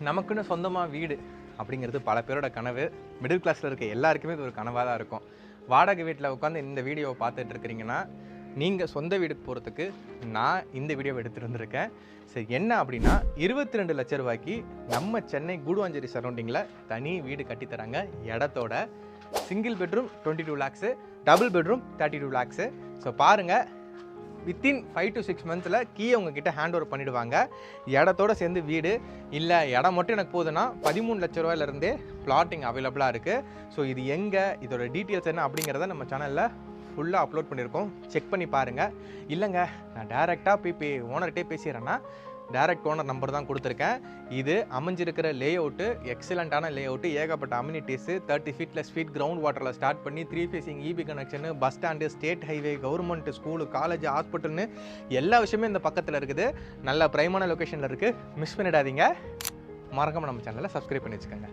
நமக்குன்னு சொந்தமாக வீடு அப்படிங்கிறது பல பேரோட கனவு. மிடில் கிளாஸில் இருக்க எல்லாருக்குமே இது ஒரு கனவாக தான் இருக்கும். வாடகை வீட்டில் உட்காந்து இந்த வீடியோவை பார்த்துட்டு இருக்கிறீங்கன்னா, நீங்கள் சொந்த வீடுக்கு போகிறதுக்கு நான் இந்த வீடியோவை எடுத்துகிட்டு வந்திருக்கேன். சரி, என்ன அப்படின்னா 22 லட்ச ரூபாய்க்கு நம்ம சென்னை கூடுவாஞ்சேரி சரௌண்டிங்கில் தனி வீடு கட்டித்தராங்க. இடத்தோட single bedroom 22 lakhs, double bedroom 32 lakhs. So பாருங்கள், வித்தின் 5 to 6 மந்த்ஸில் கீயை உங்ககிட்ட ஹேண்ட் ஓவர் பண்ணிவிடுவாங்க. இடத்தோடு சேர்ந்து வீடு இல்லை, இடம் மட்டும் எனக்கு போகுதுன்னா 13 லட்ச ரூபாயிலேருந்தே பிளாட்டிங் அவைலபிளாக இருக்குது. ஸோ இது எங்கே, இதோட டீட்டெயில்ஸ் என்ன அப்படிங்கிறத நம்ம சேனலில் ஃபுல்லாக அப்லோட் பண்ணியிருக்கோம். செக் பண்ணி பாருங்கள். இல்லைங்க, நான் டேரெக்டாக போய் ஓனர்கிட்டே பேசிடுறேன்னா, டைரக்ட் ஓனர் நம்பர் தான் கொடுத்துருக்கேன். இது அமைஞ்சிருக்கிற லே அவுட்டு எக்ஸலண்ட்டான லே அவுட்டு, ஏகப்பட்ட அம்யூனிட்டிஸு, 30 feet + feet கிரவுண்ட் வாட்டரில் ஸ்டார்ட் பண்ணி 3 facing EB connection, bus stand, state highway, government school, college, ஹாஸ்பிட்டல்னு எல்லா விஷயமே இந்த பக்கத்தில் இருக்குது. நல்ல பிரைமான லொக்கேஷனில் இருக்குது. மிஸ் பண்ணிடாதீங்க. மறக்காம நம்ம சேனலை சப்ஸ்கிரைப் பண்ணி வச்சுக்கோங்க.